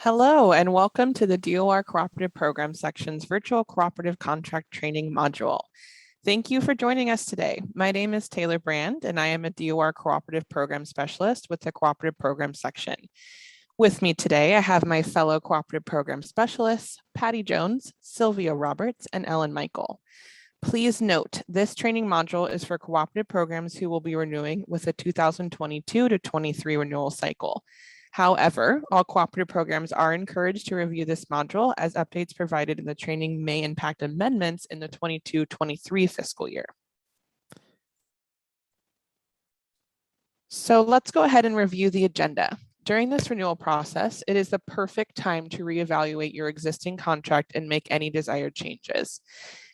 Hello, and welcome to the DOR Cooperative Program Section's Virtual Cooperative Contract Training module. Thank you for joining us today. My name is Taylor Brand, and I am a DOR Cooperative Program Specialist with the Cooperative Program Section. With me today, I have my fellow Cooperative Program Specialists, Patty Jones, Sylvia Roberts, and Ellen Michael. Please note, this training module is for cooperative programs who will be renewing with the 2022 to 23 renewal cycle. However, all cooperative programs are encouraged to review this module as updates provided in the training may impact amendments in the 22-23 fiscal year. So let's go ahead and review the agenda. During this renewal process, it is the perfect time to reevaluate your existing contract and make any desired changes.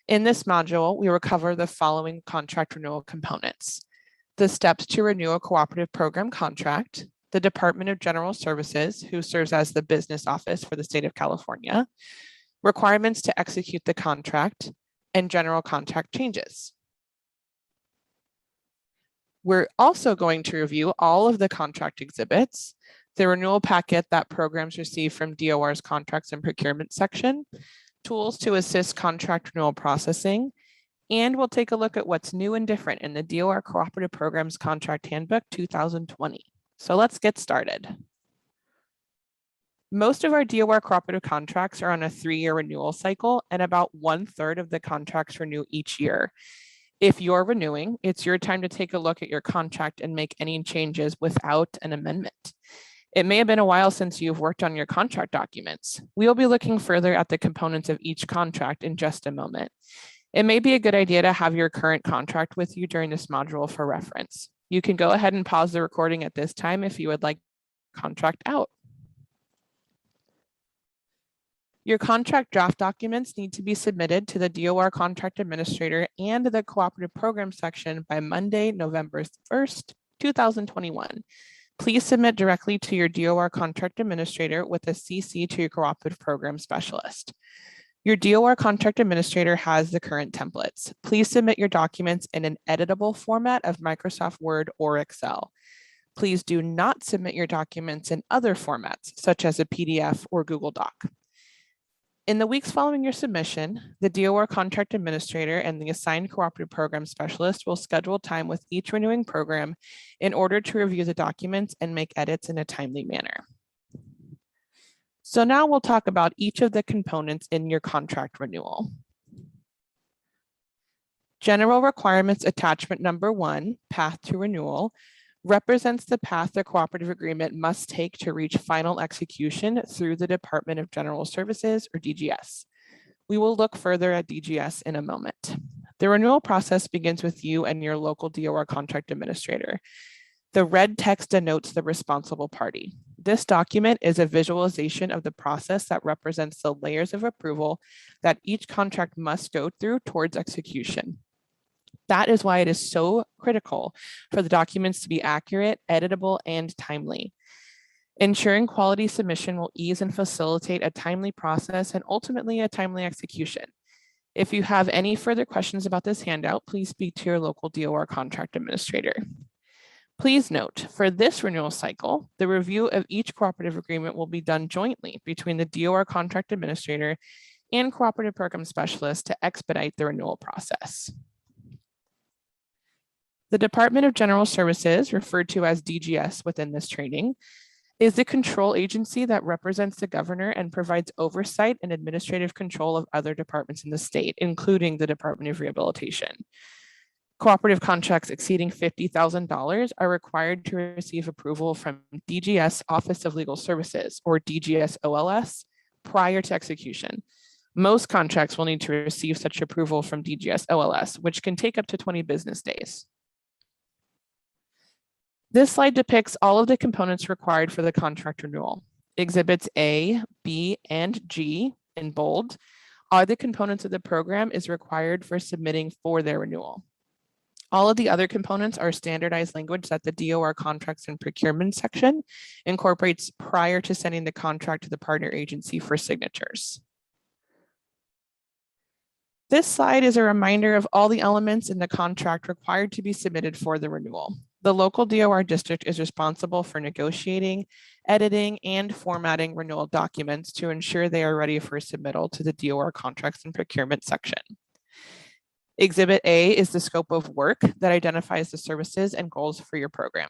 In this module, we will cover the following contract renewal components: the steps to renew a cooperative program contract, the Department of General Services, who serves as the business office for the state of California, requirements to execute the contract, and general contract changes. We're also going to review all of the contract exhibits, the renewal packet that programs receive from DOR's Contracts and Procurement section, tools to assist contract renewal processing, and we'll take a look at what's new and different in the DOR Cooperative Programs Contract Handbook 2020. So let's get started. Most of our DOR cooperative contracts are on a 3-year renewal cycle, and about 1/3 of the contracts renew each year. If you're renewing, it's your time to take a look at your contract and make any changes without an amendment. It may have been a while since you've worked on your contract documents. We'll be looking further at the components of each contract in just a moment. It may be a good idea to have your current contract with you during this module for reference. You can go ahead and pause the recording at this time if you would like contract out. Your contract draft documents need to be submitted to the DOR Contract Administrator and the Cooperative Program section by Monday, November 1st, 2021. Please submit directly to your DOR Contract Administrator with a CC to your Cooperative Program Specialist. Your DOR Contract Administrator has the current templates. Please submit your documents in an editable format of Microsoft Word or Excel. Please do not submit your documents in other formats, such as a PDF or Google Doc. In the weeks following your submission, the DOR Contract Administrator and the assigned Cooperative Program Specialist will schedule time with each renewing program in order to review the documents and make edits in a timely manner. So now we'll talk about each of the components in your contract renewal. General Requirements Attachment Number 1, Path to Renewal, represents the path the cooperative agreement must take to reach final execution through the Department of General Services, or DGS. We will look further at DGS in a moment. The renewal process begins with you and your local DOR Contract Administrator. The red text denotes the responsible party. This document is a visualization of the process that represents the layers of approval that each contract must go through towards execution. That is why it is so critical for the documents to be accurate, editable, and timely. Ensuring quality submission will ease and facilitate a timely process and ultimately a timely execution. If you have any further questions about this handout, please speak to your local DOR Contract Administrator. Please note, for this renewal cycle, the review of each cooperative agreement will be done jointly between the DOR Contract Administrator and Cooperative Program Specialist to expedite the renewal process. The Department of General Services, referred to as DGS within this training, is the control agency that represents the governor and provides oversight and administrative control of other departments in the state, including the Department of Rehabilitation. Cooperative contracts exceeding $50,000 are required to receive approval from DGS Office of Legal Services, or DGS OLS, prior to execution. Most contracts will need to receive such approval from DGS OLS, which can take up to 20 business days. This slide depicts all of the components required for the contract renewal. Exhibits A, B, and G in bold are the components of the program is required for submitting for their renewal. All of the other components are standardized language that the DOR Contracts and Procurement section incorporates prior to sending the contract to the partner agency for signatures. This slide is a reminder of all the elements in the contract required to be submitted for the renewal. The local DOR district is responsible for negotiating editing, and formatting renewal documents to ensure they are ready for submittal to the DOR Contracts and Procurement section. Exhibit A is the scope of work that identifies the services and goals for your program.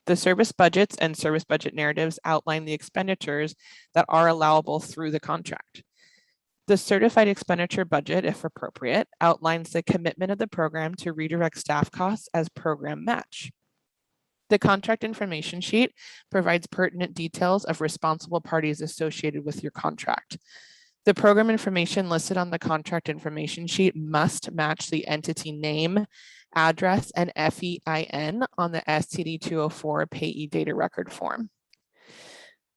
The service budgets and service budget narratives outline the expenditures that are allowable through the contract. The certified expenditure budget, if appropriate, outlines the commitment of the program to redirect staff costs as program match. The contract information sheet provides pertinent details of responsible parties associated with your contract. The program information listed on the contract information sheet must match the entity name, address, and FEIN on the STD 204 Payee data record form.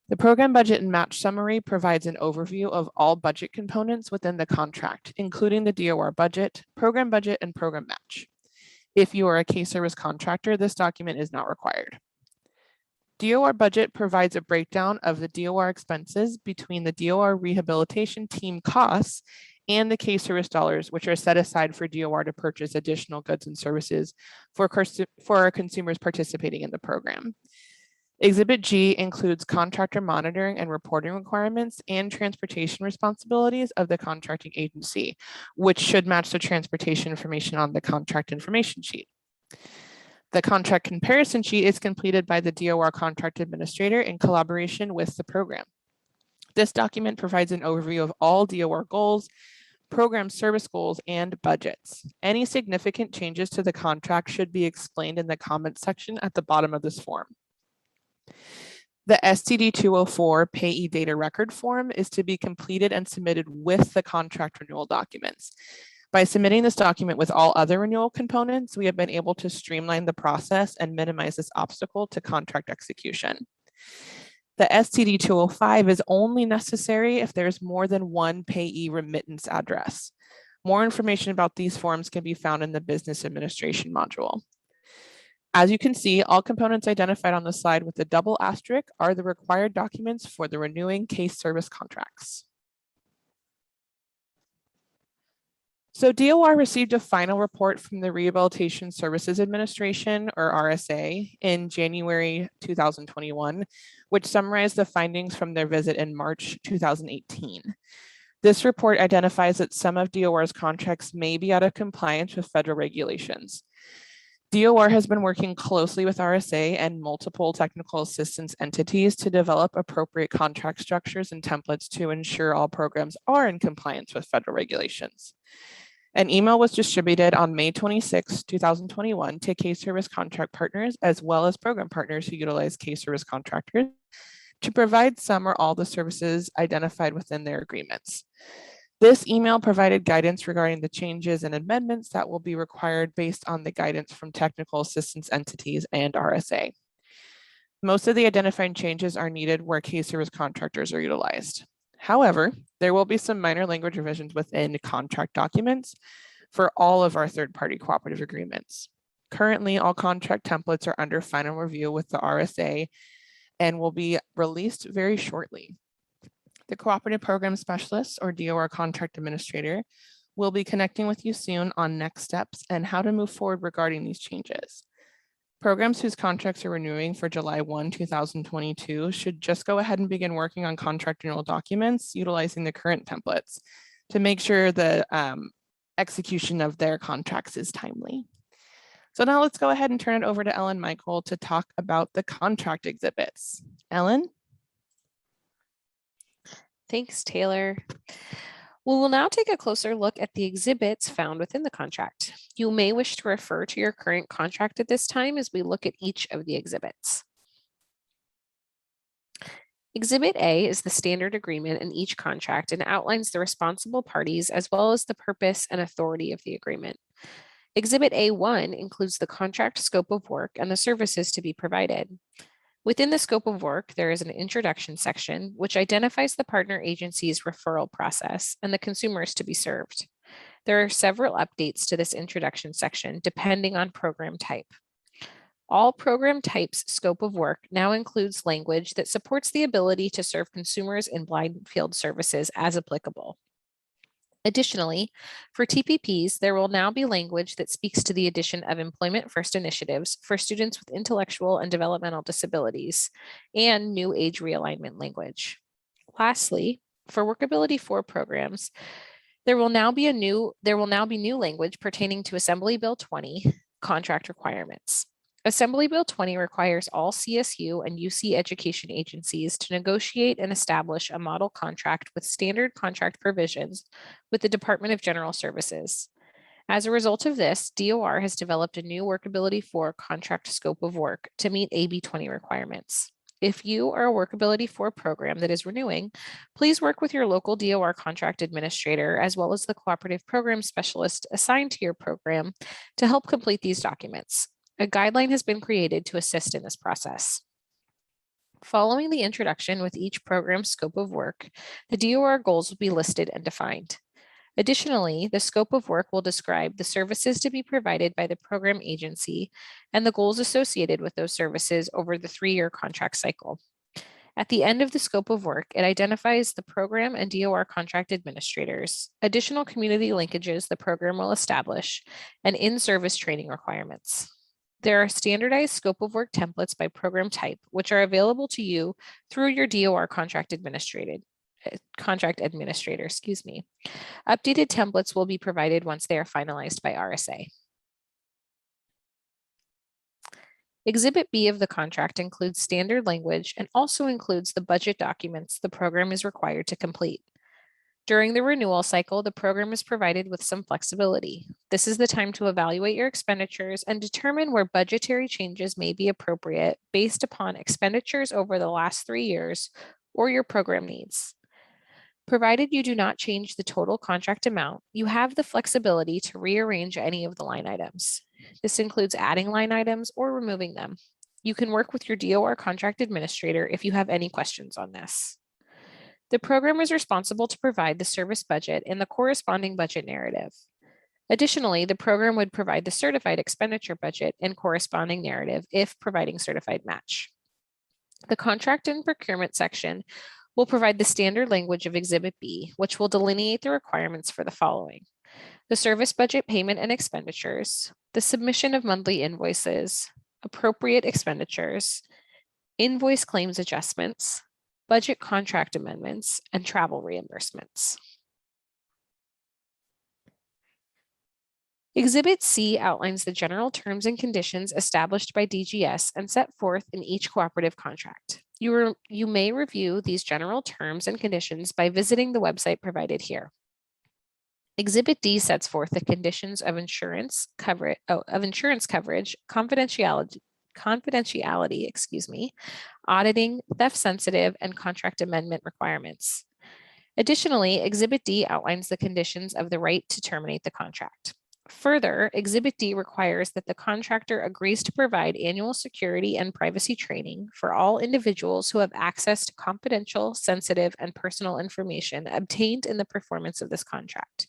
The program budget and match summary provides an overview of all budget components within the contract, including the DOR budget, and program match. If you are a K-Service contractor, this document is not required. DOR budget provides a breakdown of the DOR expenses between the DOR rehabilitation team costs and the K-Service dollars, which are set aside for DOR to purchase additional goods and services for our consumers participating in the program. Exhibit G includes contractor monitoring and reporting requirements and transportation responsibilities of the contracting agency, which should match the transportation information on the contract information sheet. The contract comparison sheet is completed by the Dor Contract Administrator in collaboration with the program. This document provides an overview of all DOR goals, program service goals, and budgets. Any significant changes to the contract should be explained in the comments section at the bottom of this form. The STD 204 Payee data record form is to be completed and submitted with the contract renewal documents. By submitting this document with all other renewal components, we have been able to streamline the process and minimize this obstacle to contract execution. The STD 205 is only necessary if there's more than one payee remittance address. More information about these forms can be found in the Business Administration module. As you can see, all components identified on the slide with the double asterisk are the required documents for the renewing K-Service contracts. So DOR received a final report from the Rehabilitation Services Administration, or RSA, in January 2021, which summarized the findings from their visit in March 2018. This report identifies that some of DOR's contracts may be out of compliance with federal regulations. DOR has been working closely with RSA and multiple technical assistance entities to develop appropriate contract structures and templates to ensure all programs are in compliance with federal regulations. An email was distributed on May 26, 2021 to K-Service contract partners, as well as program partners who utilize K-Service contractors, to provide some or all the services identified within their agreements. This email provided guidance regarding the changes and amendments that will be required based on the guidance from technical assistance entities and RSA. Most of the identified changes are needed where K-Service contractors are utilized. However, there will be some minor language revisions within contract documents for all of our third-party cooperative agreements. Currently, all contract templates are under final review with the RSA and will be released very shortly. The Cooperative Program Specialist, or DOR Contract Administrator, will be connecting with you soon on next steps and how to move forward regarding these changes. Programs whose contracts are renewing for July 1, 2022 should just go ahead and begin working on contract renewal documents utilizing the current templates to make sure the execution of their contracts is timely. So now let's go ahead and turn it over to Ellen Michael to talk about the contract exhibits. Ellen? Thanks, Taylor. We will now take a closer look at the exhibits found within the contract. You may wish to refer to your current contract at this time as we look at each of the exhibits. Exhibit A is the standard agreement in each contract and outlines the responsible parties as well as the purpose and authority of the agreement. Exhibit A1 includes the contract scope of work and the services to be provided. Within the scope of work, there is an introduction section, which identifies the partner agency's referral process and the consumers to be served. There are several updates to this introduction section depending on program type. All program types scope of work now includes language that supports the ability to serve consumers in blind field services as applicable. Additionally, for TPPs, there will now be language that speaks to the addition of employment first initiatives for students with intellectual and developmental disabilities and new age realignment language. Lastly, for Workability 4 programs, there will now be new language pertaining to Assembly Bill 20 contract requirements. Assembly Bill 20 requires all CSU and UC education agencies to negotiate and establish a model contract with standard contract provisions with the Department of General Services. As a result of this, DOR has developed a new Workability 4 contract scope of work to meet AB 20 requirements. If you are a Workability 4 program that is renewing, please work with your local DOR contract administrator as well as the cooperative program specialist assigned to your program to help complete these documents. A guideline has been created to assist in this process. Following the introduction with each program scope of work, the DOR goals will be listed and defined. Additionally, the scope of work will describe the services to be provided by the program agency and the goals associated with those services over the 3-year contract cycle. At the end of the scope of work, it identifies the program and DOR contract administrators, additional community linkages the program will establish, and in-service training requirements. There are standardized scope of work templates by program type, which are available to you through your DOR contract administrator. Updated templates will be provided once they are finalized by RSA. Exhibit B of the contract includes standard language and also includes the budget documents the program is required to complete. During the renewal cycle, the program is provided with some flexibility. This is the time to evaluate your expenditures and determine where budgetary changes may be appropriate based upon expenditures over the last 3 years or your program needs. Provided you do not change the total contract amount, you have the flexibility to rearrange any of the line items. This includes adding line items or removing them. You can work with your DOR contract administrator if you have any questions on this. The program is responsible to provide the service budget and the corresponding budget narrative. Additionally, the program would provide the certified expenditure budget and corresponding narrative if providing certified match. The contract and procurement section will provide the standard language of Exhibit B, which will delineate the requirements for the following: the service budget payment and expenditures, the submission of monthly invoices, appropriate expenditures, invoice claims adjustments, budget contract amendments, and travel reimbursements. Exhibit C outlines the general terms and conditions established by DGS and set forth in each cooperative contract. You may review these general terms and conditions by visiting the website provided here. Exhibit D sets forth the conditions of insurance coverage, confidentiality, auditing, theft-sensitive, and contract amendment requirements. Additionally, Exhibit D outlines the conditions of the right to terminate the contract. Further, Exhibit D requires that the contractor agrees to provide annual security and privacy training for all individuals who have access to confidential, sensitive, and personal information obtained in the performance of this contract.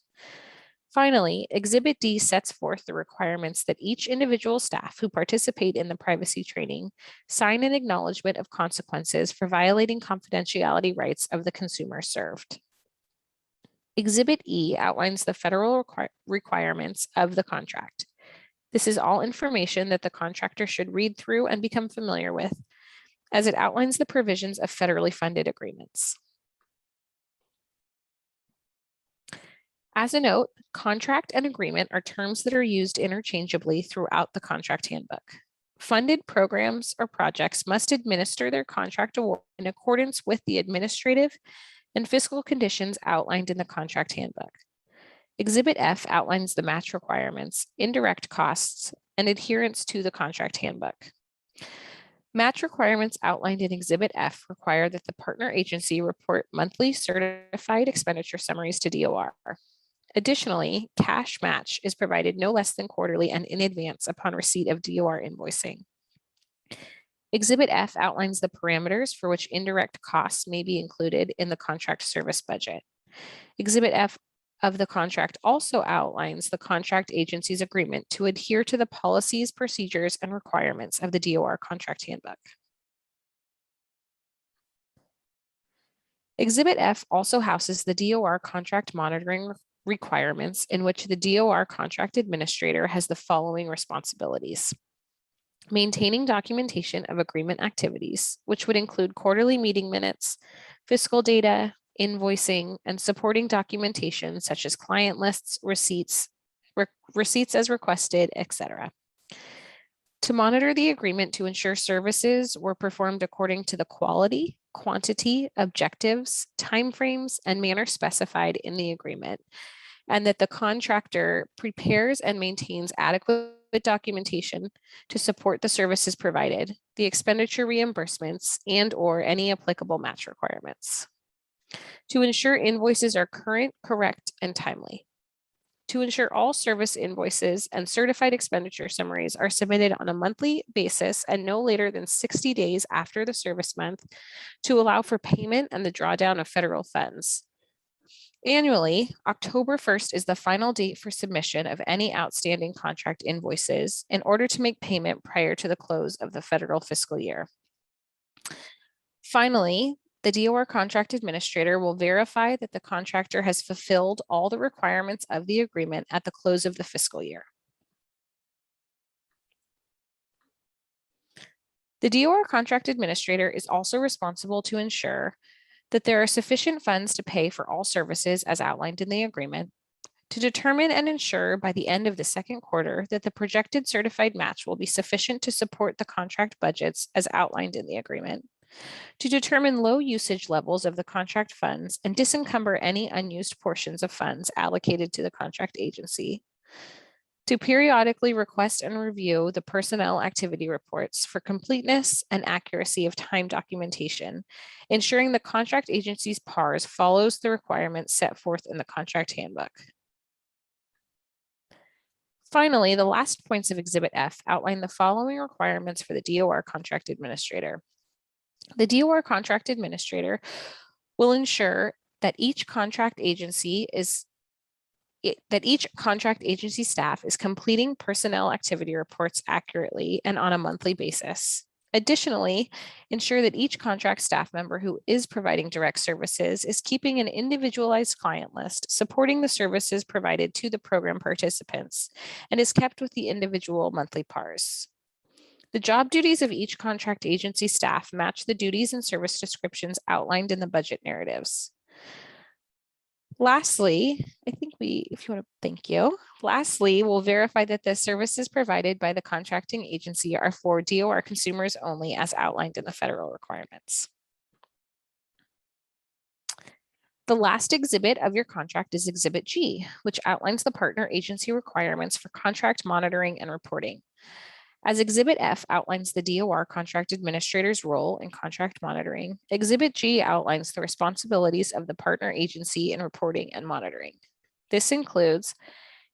Finally, Exhibit D sets forth the requirements that each individual staff who participate in the privacy training sign an acknowledgement of consequences for violating confidentiality rights of the consumer served. Exhibit E outlines the federal requirements of the contract. This is all information that the contractor should read through and become familiar with, as it outlines the provisions of federally funded agreements. As a note, contract and agreement are terms that are used interchangeably throughout the contract handbook. Funded programs or projects must administer their contract award in accordance with the administrative and fiscal conditions outlined in the contract handbook. Exhibit F outlines the match requirements, indirect costs, and adherence to the contract handbook. Match requirements outlined in Exhibit F require that the partner agency report monthly certified expenditure summaries to DOR. Additionally, cash match is provided no less than quarterly and in advance upon receipt of DOR invoicing. Exhibit F outlines the parameters for which indirect costs may be included in the contract service budget. Exhibit F of the contract also outlines the contract agency's agreement to adhere to the policies, procedures, and requirements of the DOR contract handbook. Exhibit F also houses the DOR contract monitoring requirements in which the DOR contract administrator has the following responsibilities: maintaining documentation of agreement activities, which would include quarterly meeting minutes, fiscal data, invoicing, and supporting documentation such as client lists, receipts as requested, etc. To monitor the agreement to ensure services were performed according to the quality, quantity, objectives, timeframes, and manner specified in the agreement, and that the contractor prepares and maintains adequate documentation to support the services provided, the expenditure reimbursements, and/or any applicable match requirements. To ensure invoices are current, correct, and timely. To ensure all service invoices and certified expenditure summaries are submitted on a monthly basis and no later than 60 days after the service month to allow for payment and the drawdown of federal funds. Annually, October 1st is the final date for submission of any outstanding contract invoices in order to make payment prior to the close of the federal fiscal year. Finally, the DOR contract administrator will verify that the contractor has fulfilled all the requirements of the agreement at the close of the fiscal year. The DOR contract administrator is also responsible to ensure that there are sufficient funds to pay for all services as outlined in the agreement, to determine and ensure by the end of the second quarter that the projected certified match will be sufficient to support the contract budgets as outlined in the agreement, to determine low usage levels of the contract funds and disencumber any unused portions of funds allocated to the contract agency, to periodically request and review the personnel activity reports for completeness and accuracy of time documentation, ensuring the contract agency's PARS follows the requirements set forth in the contract handbook. Finally, the last points of Exhibit F outline the following requirements for the DOR contract administrator. The DOR contract administrator will ensure that each contract agency staff is completing personnel activity reports accurately and on a monthly basis. Additionally, ensure that each contract staff member who is providing direct services is keeping an individualized client list, supporting the services provided to the program participants, and is kept with the individual monthly PARs. The job duties of each contract agency staff match the duties and service descriptions outlined in the budget narratives. Lastly, thank you. Lastly, we'll verify that the services provided by the contracting agency are for DOR consumers only as outlined in the federal requirements. The last exhibit of your contract is Exhibit G, which outlines the partner agency requirements for contract monitoring and reporting. As Exhibit F outlines the DOR contract administrator's role in contract monitoring, Exhibit G outlines the responsibilities of the partner agency in reporting and monitoring. This includes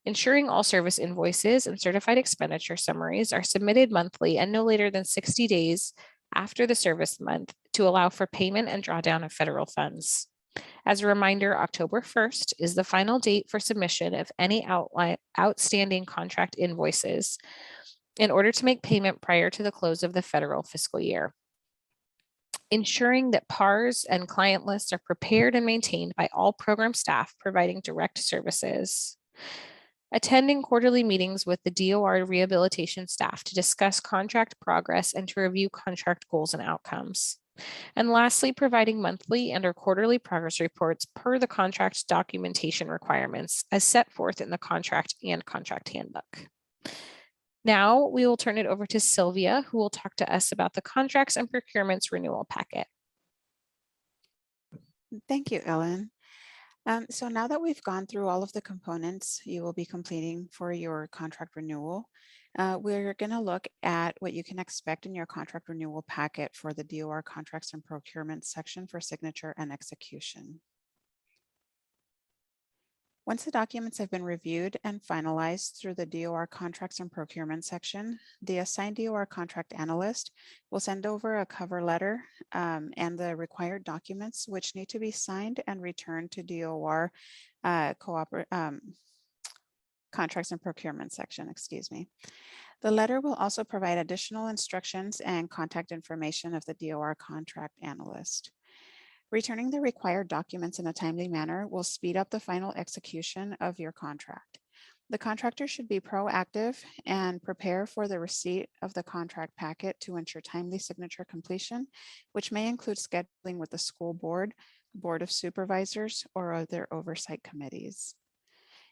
ensuring all service invoices and certified expenditure summaries are submitted monthly and no later than 60 days after the service month to allow for payment and drawdown of federal funds. As a reminder, October 1st is the final date for submission of any outstanding contract invoices in order to make payment prior to the close of the federal fiscal year. Ensuring that PARs and client lists are prepared and maintained by all program staff providing direct services. Attending quarterly meetings with the DOR rehabilitation staff to discuss contract progress and to review contract goals and outcomes. And lastly, providing monthly and/or quarterly progress reports per the contract documentation requirements as set forth in the contract and contract handbook. Now we will turn it over to Sylvia, who will talk to us about the contracts and procurements renewal packet. Thank you, Ellen. So now that we've gone through all of the components you will be completing for your contract renewal, we're going to look at what you can expect in your contract renewal packet for the DOR contracts and procurement section for signature and execution. Once the documents have been reviewed and finalized through the DOR contracts and procurement section, the assigned DOR contract analyst will send over a cover letter and the required documents which need to be signed and returned to DOR contracts and procurement section, excuse me. The letter will also provide additional instructions and contact information of the DOR contract analyst. Returning the required documents in a timely manner will speed up the final execution of your contract. The contractor should be proactive and prepare for the receipt of the contract packet to ensure timely signature completion, which may include scheduling with the school board, board of supervisors, or other oversight committees.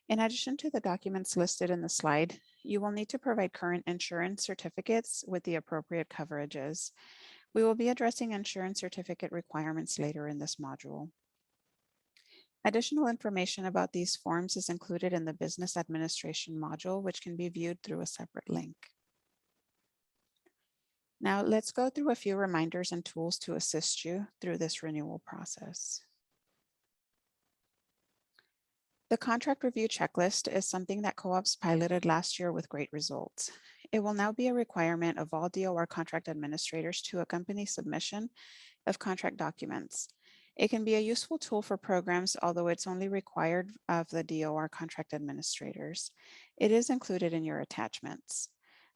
In addition to the documents listed in the slide, you will need to provide current insurance certificates with the appropriate coverages. We will be addressing insurance certificate requirements later in this module. Additional information about these forms is included in the Business Administration module, which can be viewed through a separate link. Now let's go through a few reminders and tools to assist you through this renewal process. The contract review checklist is something that co-ops piloted last year with great results. It will now be a requirement of all DOR contract administrators to accompany submission of contract documents. It can be a useful tool for programs, although it's only required of the DOR contract administrators. It is included in your attachments.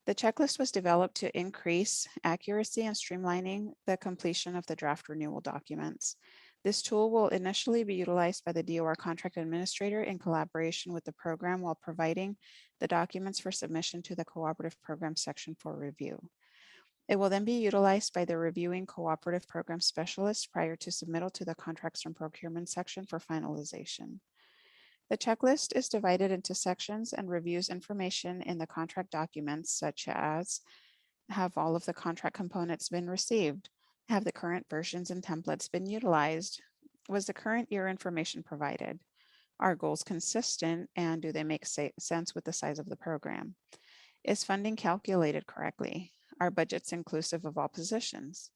The checklist was developed to increase accuracy and streamlining the completion of the draft renewal documents. This tool will initially be utilized by the DOR contract administrator in collaboration with the program while providing the documents for submission to the cooperative program section for review. It will then be utilized by the reviewing cooperative program specialist prior to submittal to the contracts and procurement section for finalization. The checklist is divided into sections and reviews information in the contract documents, such as have all of the contract components been received? Have the current versions and templates been utilized? Was the current year information provided? Are goals consistent and do they make sense with the size of the program? Is funding calculated correctly? Are budgets inclusive of all positions?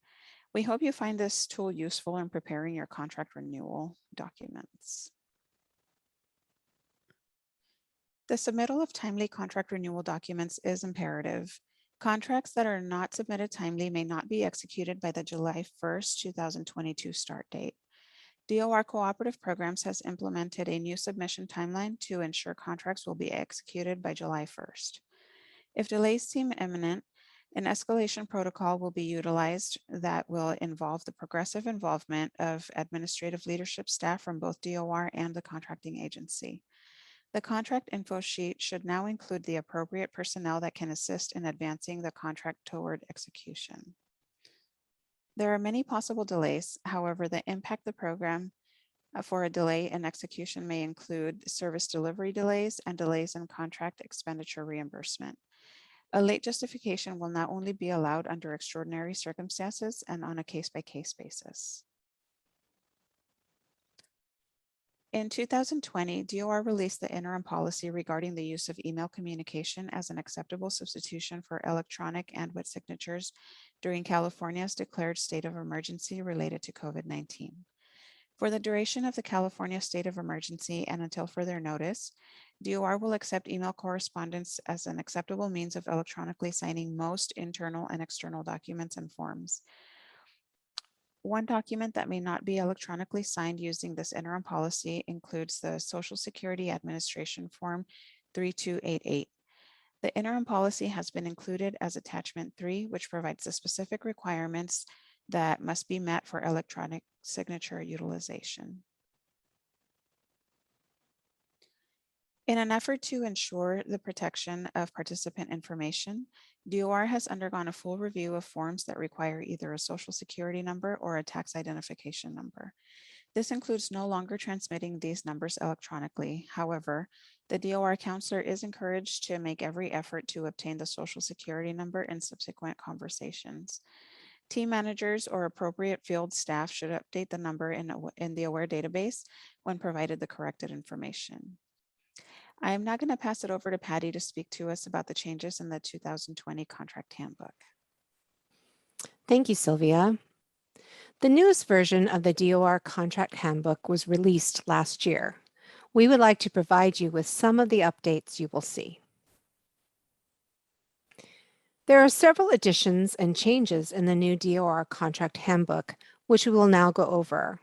We hope you find this tool useful in preparing your contract renewal documents. The submittal of timely contract renewal documents is imperative. Contracts that are not submitted timely may not be executed by the July 1st, 2022 start date. DOR Cooperative Programs has implemented a new submission timeline to ensure contracts will be executed by July 1st. If delays seem imminent, an escalation protocol will be utilized that will involve the progressive involvement of administrative leadership staff from both DOR and the contracting agency. The contract info sheet should now include the appropriate personnel that can assist in advancing the contract toward execution. There are many possible delays. However, the impact the program for a delay in execution may include service delivery delays and delays in contract expenditure reimbursement. A late justification will not only be allowed under extraordinary circumstances and on a case-by-case basis. In 2020, DOR released the interim policy regarding the use of email communication as an acceptable substitution for electronic and wet signatures during California's declared state of emergency related to COVID-19. For the duration of the California state of emergency and until further notice, DOR will accept email correspondence as an acceptable means of electronically signing most internal and external documents and forms. One document that may not be electronically signed using this interim policy includes the Social Security Administration Form 3288. The interim policy has been included as Attachment 3, which provides the specific requirements that must be met for electronic signature utilization. In an effort to ensure the protection of participant information, DOR has undergone a full review of forms that require either a Social Security number or a tax identification number. This includes no longer transmitting these numbers electronically. However, the DOR counselor is encouraged to make every effort to obtain the Social Security number in subsequent conversations. Team managers or appropriate field staff should update the number in the AWARE database when provided the corrected information. I am now going to pass it over to Patty to speak to us about the changes in the 2020 contract handbook. Thank you, Sylvia. The newest version of the DOR contract handbook was released last year. We would like to provide you with some of the updates you will see. There are several additions and changes in the new DOR contract handbook, which we will now go over.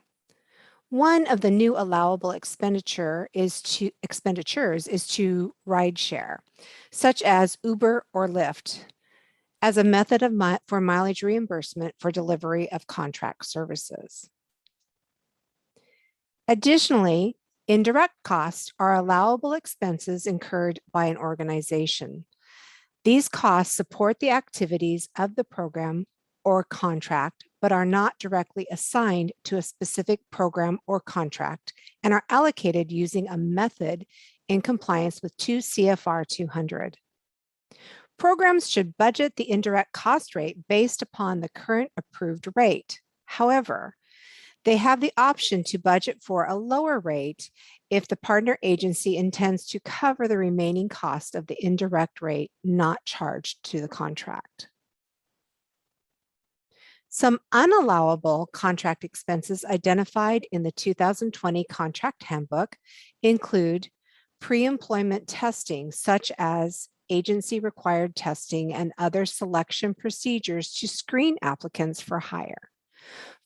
One of the new allowable expenditures is to rideshare, such as Uber or Lyft, as a method of for mileage reimbursement for delivery of contract services. Additionally, indirect costs are allowable expenses incurred by an organization. These costs support the activities of the program or contract, but are not directly assigned to a specific program or contract and are allocated using a method in compliance with 2 CFR 200. Programs should budget the indirect cost rate based upon the current approved rate. However, they have the option to budget for a lower rate if the partner agency intends to cover the remaining cost of the indirect rate not charged to the contract. Some unallowable contract expenses identified in the 2020 Contract Handbook include pre-employment testing, such as agency required testing and other selection procedures to screen applicants for hire.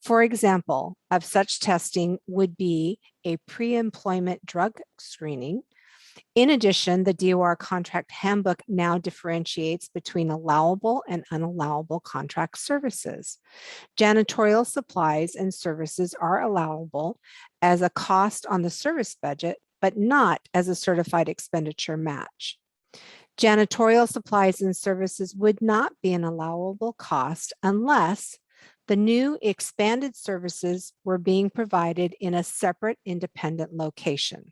For example, of such testing would be a pre-employment drug screening. In addition, the DOR Contract Handbook now differentiates between allowable and unallowable contract services. Janitorial supplies and services are allowable as a cost on the service budget, but not as a certified expenditure match. Janitorial supplies and services would not be an allowable cost unless the new expanded services were being provided in a separate independent location.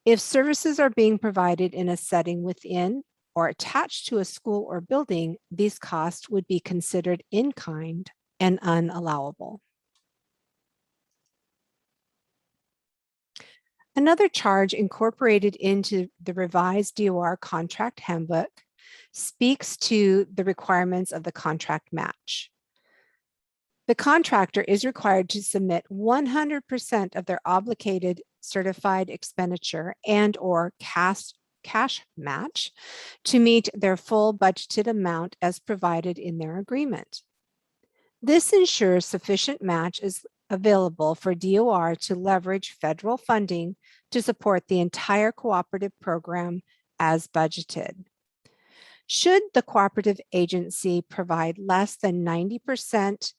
If services are being provided in a setting within or attached to a school or building, these costs would be considered in kind and unallowable. Another charge incorporated into the revised DOR Contract Handbook speaks to the requirements of the contract match. The contractor is required to submit 100% of their obligated certified expenditure and/or cash match to meet their full budgeted amount as provided in their agreement. This ensures sufficient match is available for DOR to leverage federal funding to support the entire cooperative program as budgeted. Should the cooperative agency provide less than 90%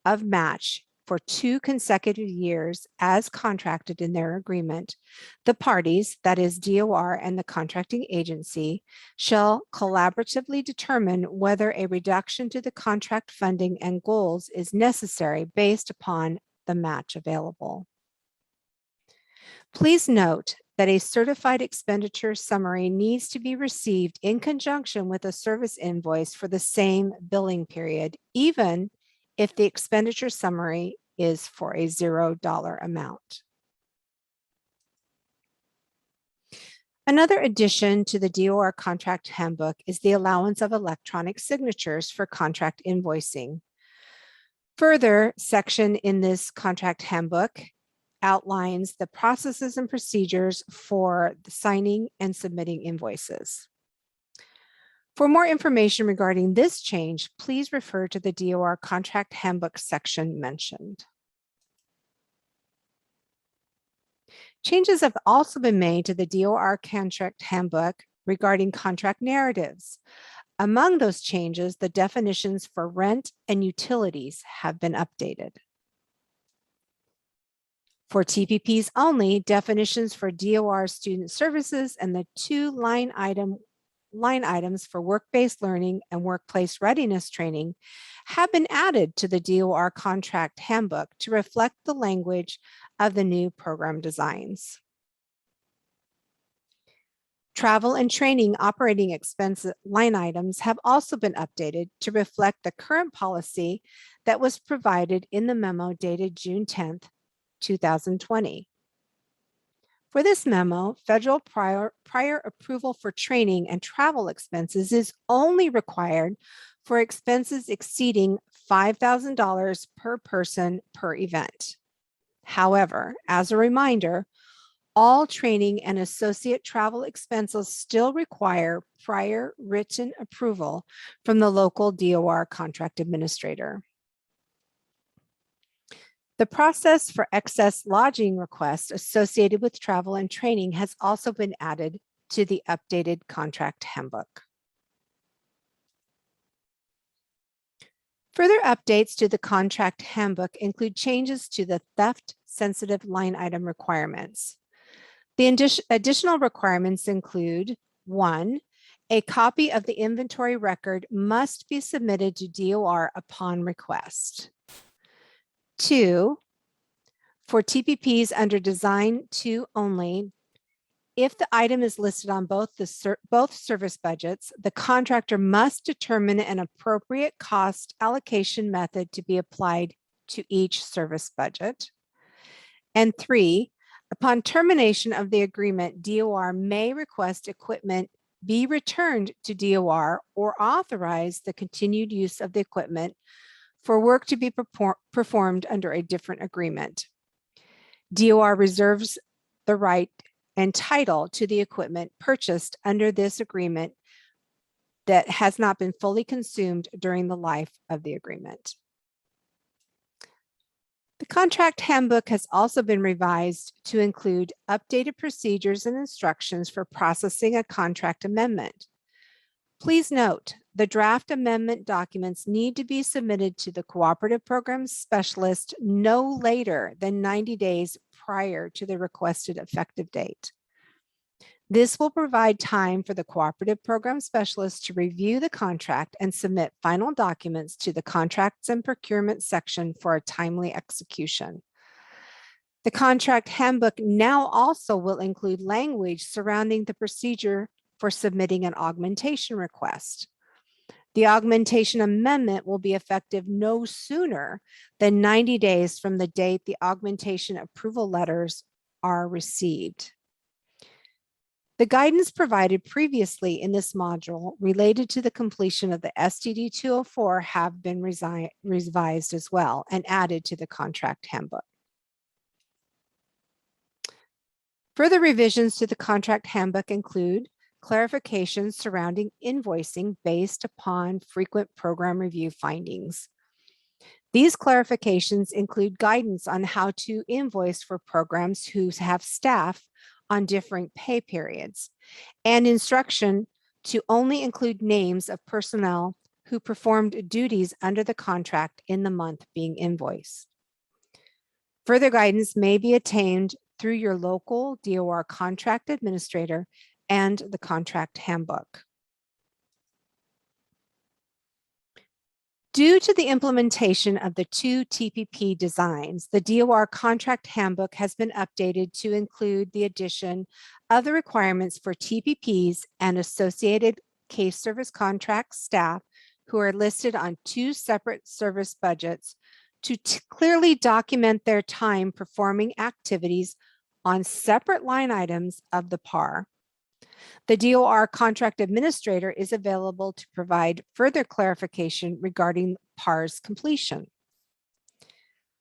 of match for 2 consecutive years as contracted in their agreement, the parties, that is DOR and the contracting agency, shall collaboratively determine whether a reduction to the contract funding and goals is necessary based upon the match available. Please note that a certified expenditure summary needs to be received in conjunction with a service invoice for the same billing period, even if the expenditure summary is for a $0 amount. Another addition to the DOR Contract Handbook is the allowance of electronic signatures for contract invoicing. Further section in this contract handbook outlines the processes and procedures for the signing and submitting invoices. For more information regarding this change, please refer to the DOR Contract Handbook section mentioned. Changes have also been made to the DOR Contract Handbook regarding contract narratives. Among those changes, the definitions for rent and utilities have been updated. For TPPs only, definitions for DOR student services and the 2 line items for work-based learning and workplace readiness training have been added to the DOR Contract Handbook to reflect the language of the new program designs. Travel and training operating expense line items have also been updated to reflect the current policy that was provided in the memo dated June 10th, 2020. For this memo, federal prior approval for training and travel expenses is only required for expenses exceeding $5,000 per person per event. However, as a reminder, all training and associate travel expenses still require prior written approval from the local DOR contract administrator. The process for excess lodging requests associated with travel and training has also been added to the updated contract handbook. Further updates to the contract handbook include changes to the theft-sensitive line item requirements. The additional requirements include: 1, a copy of the inventory record must be submitted to DOR upon request. 2, for TPPs under Design 2 only, if the item is listed on both service budgets, the contractor must determine an appropriate cost allocation method to be applied to each service budget. And 3, upon termination of the agreement, DOR may request equipment be returned to DOR or authorize the continued use of the equipment for work to be performed under a different agreement. DOR reserves the right and title to the equipment purchased under this agreement that has not been fully consumed during the life of the agreement. The contract handbook has also been revised to include updated procedures and instructions for processing a contract amendment. Please note, the draft amendment documents need to be submitted to the Cooperative Programs Specialist no later than 90 days prior to the requested effective date. This will provide time for the Cooperative Program Specialist to review the contract and submit final documents to the Contracts and Procurement section for a timely execution. The contract handbook now also will include language surrounding the procedure for submitting an augmentation request. The augmentation amendment will be effective no sooner than 90 days from the date the augmentation approval letters are received. The guidance provided previously in this module related to the completion of the STD 204 have been revised as well and added to the contract handbook. Further revisions to the contract handbook include clarifications surrounding invoicing based upon frequent program review findings. These clarifications include guidance on how to invoice for programs who have staff on different pay periods, and instruction to only include names of personnel who performed duties under the contract in the month being invoiced. Further guidance may be attained through your local DOR contract administrator and the contract handbook. Due to the implementation of the 2 TPP designs, the DOR contract handbook has been updated to include the addition of the requirements for TPPs and associated case service contract staff who are listed on 2 separate service budgets to clearly document their time performing activities on separate line items of the PAR. The DOR Contract Administrator is available to provide further clarification regarding PAR's completion.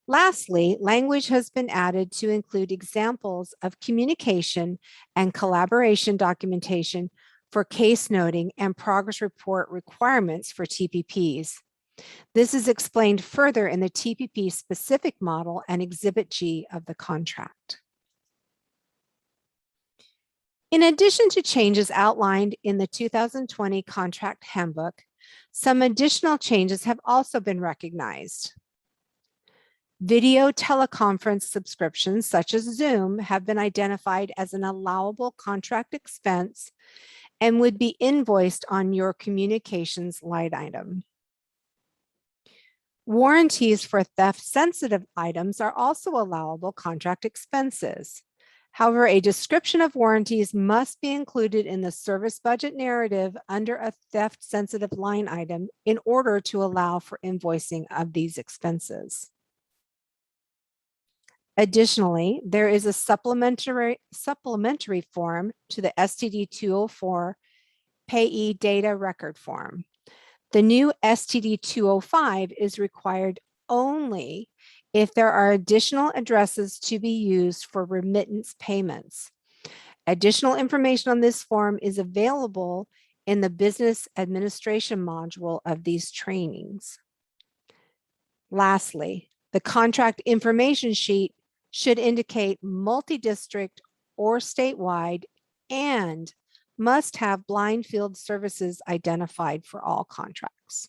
Lastly, language has been added to include examples of communication and collaboration documentation for case noting and progress report requirements for TPPs. This is explained further in the TPP specific model and Exhibit G of the contract. In addition to changes outlined in the 2020 contract handbook, some additional changes have also been recognized. Video teleconference subscriptions such as Zoom have been identified as an allowable contract expense and would be invoiced on your communications line item. Warranties for theft-sensitive items are also allowable contract expenses. However, a description of warranties must be included in the service budget narrative under a theft-sensitive line item in order to allow for invoicing of these expenses. Additionally, there is a supplementary form to the STD 204 Payee data record form. The new STD 205 is required only if there are additional addresses to be used for remittance payments. Additional information on this form is available in the business administration module of these trainings. Lastly, the contract information sheet should indicate multi-district or statewide and must have blind field services identified for all contracts.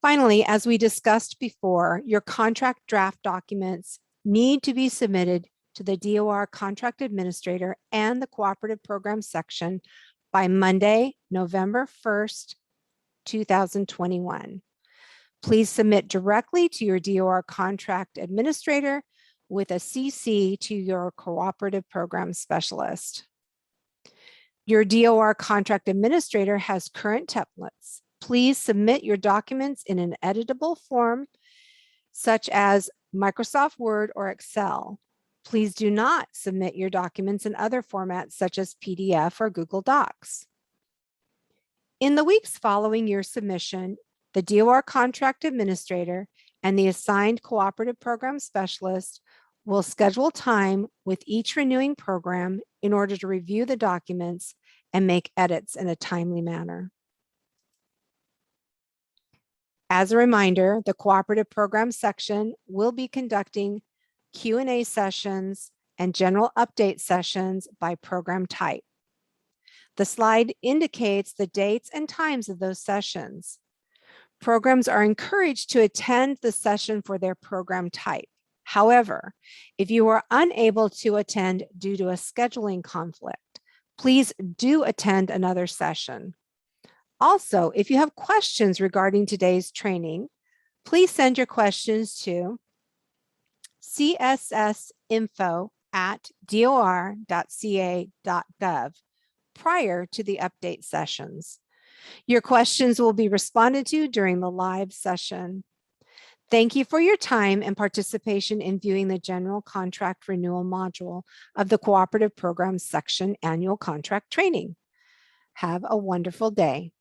Finally, as we discussed before, your contract draft documents need to be submitted to the DOR Contract Administrator and the Cooperative Program section by Monday, November 1st, 2021. Please submit directly to your DOR Contract Administrator with a CC to your Cooperative Program Specialist. Your DOR Contract Administrator has current templates. Please submit your documents in an editable form, such as Microsoft Word or Excel. Please do not submit your documents in other formats, such as PDF or Google Docs. In the weeks following your submission, the DOR Contract Administrator and the assigned Cooperative Program Specialist will schedule time with each renewing program in order to review the documents and make edits in a timely manner. As a reminder, the Cooperative Program section will be conducting Q&A sessions and general update sessions by program type. The slide indicates the dates and times of those sessions. Programs are encouraged to attend the session for their program type. However, if you are unable to attend due to a scheduling conflict, please do attend another session. Also, if you have questions regarding today's training, please send your questions to cssinfo@dor.ca.gov prior to the update sessions. Your questions will be responded to during the live session. Thank you for your time and participation in viewing the General Contract Renewal module of the Cooperative Program Section Annual Contract Training. Have a wonderful day.